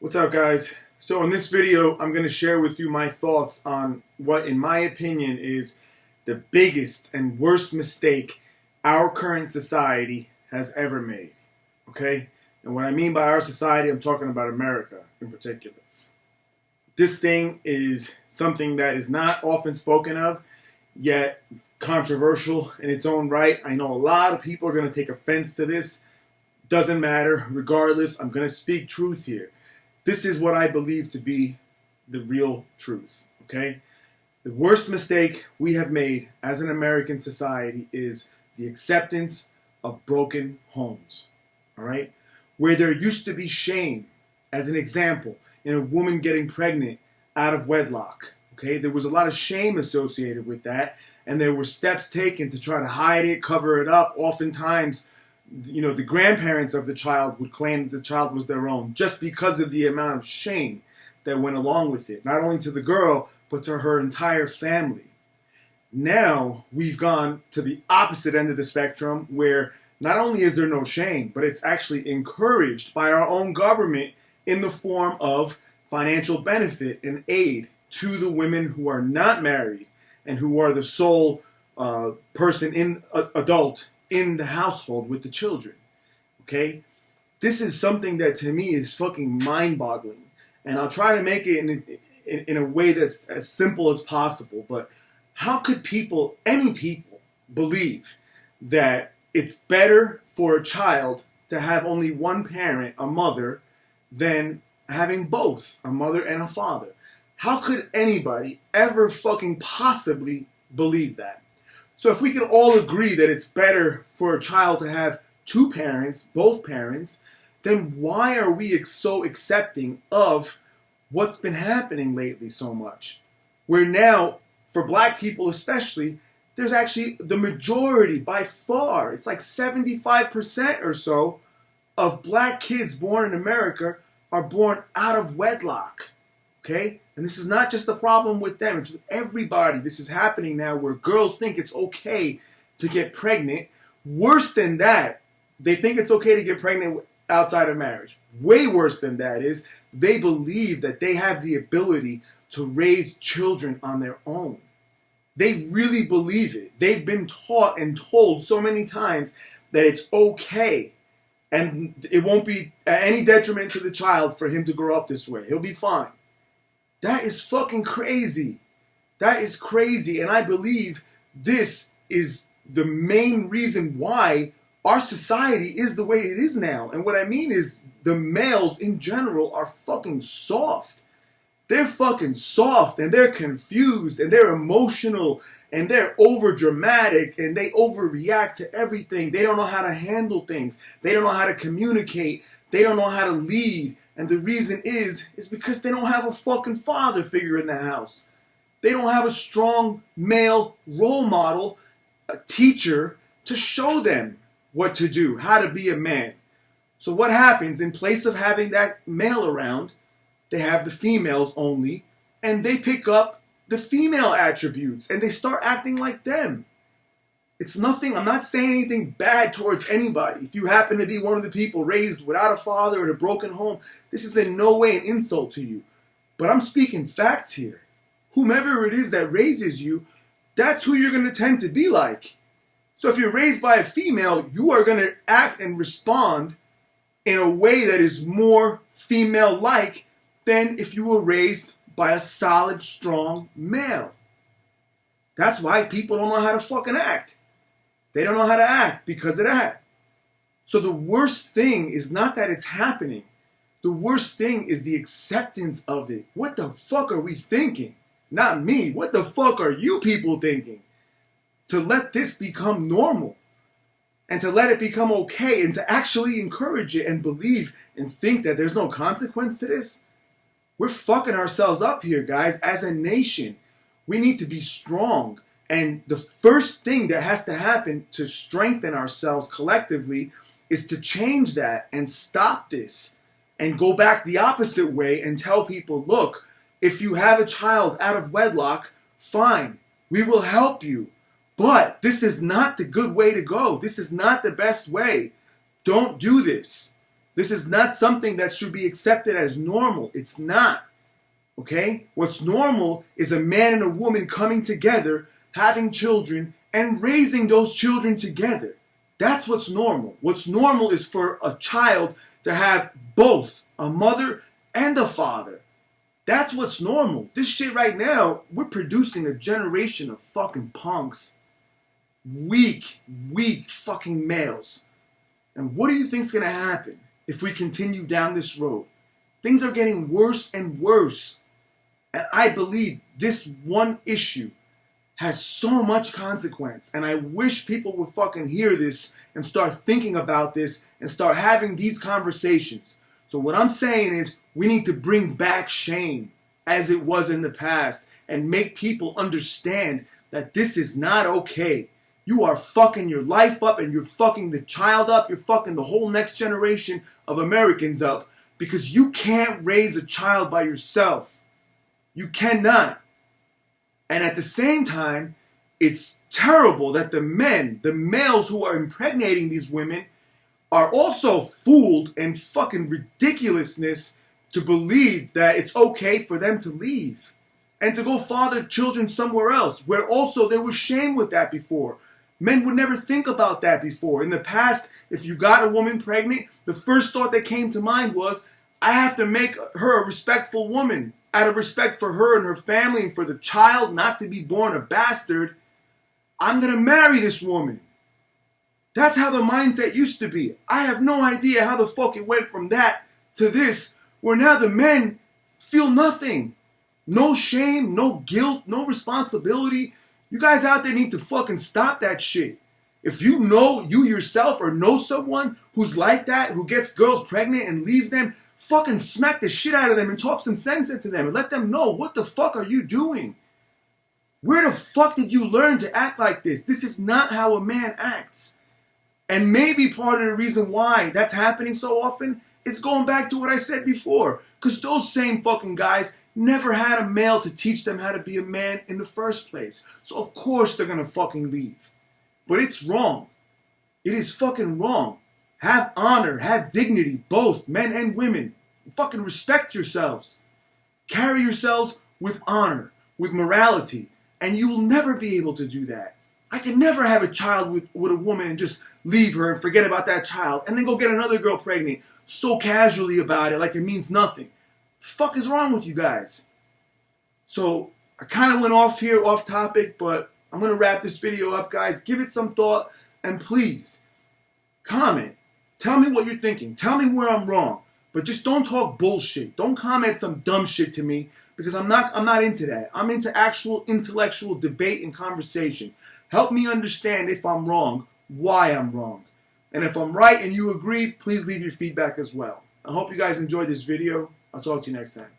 What's up, guys? So in this video, I'm going to share with you my thoughts on what, in my opinion, is the biggest and worst mistake our current society has ever made. Okay? And what I mean by our society, I'm talking about America in particular. This thing is something that is not often spoken of, yet controversial in its own right. I know a lot of people are going to take offense to this. Doesn't matter. Regardless, I'm going to speak truth here. This is what I believe to be the real truth, okay? The worst mistake we have made as an American society is the acceptance of broken homes, all right? Where there used to be shame, as an example, in a woman getting pregnant out of wedlock, okay? There was a lot of shame associated with that, and there were steps taken to try to hide it, cover it up. Oftentimes, the grandparents of the child would claim that the child was their own just because of the amount of shame that went along with it, not only to the girl, but to her entire family. Now we've gone to the opposite end of the spectrum where not only is there no shame, but it's actually encouraged by our own government in the form of financial benefit and aid to the women who are not married and who are the sole adult in the household with the children, okay? This is something that to me is fucking mind-boggling, and I'll try to make it in a way that's as simple as possible, but how could any people, believe that it's better for a child to have only one parent, a mother, than having both, a mother and a father? How could anybody ever fucking possibly believe that? So if we can all agree that it's better for a child to have two parents, both parents, then why are we so accepting of what's been happening lately so much? Where now, for black people especially, there's actually the majority, by far, it's like 75% or so of black kids born in America are born out of wedlock, okay? And this is not just a problem with them, it's with everybody. This is happening now where girls think it's okay to get pregnant. Worse than that, they think it's okay to get pregnant outside of marriage. Way worse than that is they believe that they have the ability to raise children on their own. They really believe it. They've been taught and told so many times that it's okay and it won't be any detriment to the child for him to grow up this way. He'll be fine. That is fucking crazy. That is crazy. And I believe this is the main reason why our society is the way it is now. And what I mean is the males in general are fucking soft. They're fucking soft and they're confused and they're emotional and they're over dramatic and they overreact to everything. They don't know how to handle things. They don't know how to communicate. They don't know how to lead. And the reason is because they don't have a fucking father figure in the house. They don't have a strong male role model, a teacher, to show them what to do, how to be a man. So what happens, in place of having that male around, they have the females only, and they pick up the female attributes, and they start acting like them. It's nothing, I'm not saying anything bad towards anybody. If you happen to be one of the people raised without a father in a broken home, this is in no way an insult to you. But I'm speaking facts here. Whomever it is that raises you, that's who you're going to tend to be like. So if you're raised by a female, you are going to act and respond in a way that is more female-like than if you were raised by a solid, strong male. That's why people don't know how to fucking act. They don't know how to act because of that. So the worst thing is not that it's happening. The worst thing is the acceptance of it. What the fuck are we thinking? Not me. What the fuck are you people thinking? To let this become normal and to let it become okay and to actually encourage it and believe and think that there's no consequence to this. We're fucking ourselves up here, guys. As a nation, we need to be strong. And the first thing that has to happen to strengthen ourselves collectively is to change that and stop this and go back the opposite way and tell people, look, if you have a child out of wedlock, fine, we will help you. But this is not the good way to go. This is not the best way. Don't do this. This is not something that should be accepted as normal. It's not. Okay? What's normal is a man and a woman coming together, having children, and raising those children together. That's what's normal. What's normal is for a child to have both a mother and a father. That's what's normal. This shit right now, we're producing a generation of fucking punks. Weak fucking males. And what do you think's gonna happen if we continue down this road? Things are getting worse and worse. And I believe this one issue has so much consequence. And I wish people would fucking hear this and start thinking about this and start having these conversations. So what I'm saying is we need to bring back shame as it was in the past and make people understand that this is not okay. You are fucking your life up and you're fucking the child up. You're fucking the whole next generation of Americans up because you can't raise a child by yourself. You cannot. And at the same time, it's terrible that the men, the males who are impregnating these women, are also fooled and fucking ridiculousness to believe that it's okay for them to leave and to go father children somewhere else, where also there was shame with that before. Men would never think about that before. In the past, if you got a woman pregnant, the first thought that came to mind was, I have to make her a respectful woman. Out of respect for her and her family and for the child not to be born a bastard, I'm going to marry this woman. That's how the mindset used to be. I have no idea how the fuck it went from that to this, where now the men feel nothing. No shame, no guilt, no responsibility. You guys out there need to fucking stop that shit. If you know you yourself or know someone who's like that, who gets girls pregnant and leaves them, fucking smack the shit out of them and talk some sense into them and let them know, what the fuck are you doing? Where the fuck did you learn to act like this? This is not how a man acts. And maybe part of the reason why that's happening so often is going back to what I said before. Because those same fucking guys never had a male to teach them how to be a man in the first place. So of course they're gonna fucking leave. But it's wrong. It is fucking wrong. Have honor, have dignity, both men and women. Fucking respect yourselves. Carry yourselves with honor, with morality. And you will never be able to do that. I could never have a child with a woman and just leave her and forget about that child and then go get another girl pregnant so casually about it like it means nothing. The fuck is wrong with you guys? So I kind of went off here, off topic, but I'm going to wrap this video up, guys. Give it some thought and please comment. Tell me what you're thinking. Tell me where I'm wrong. But just don't talk bullshit. Don't comment some dumb shit to me because I'm not into that. I'm into actual intellectual debate and conversation. Help me understand if I'm wrong, why I'm wrong. And if I'm right and you agree, please leave your feedback as well. I hope you guys enjoyed this video. I'll talk to you next time.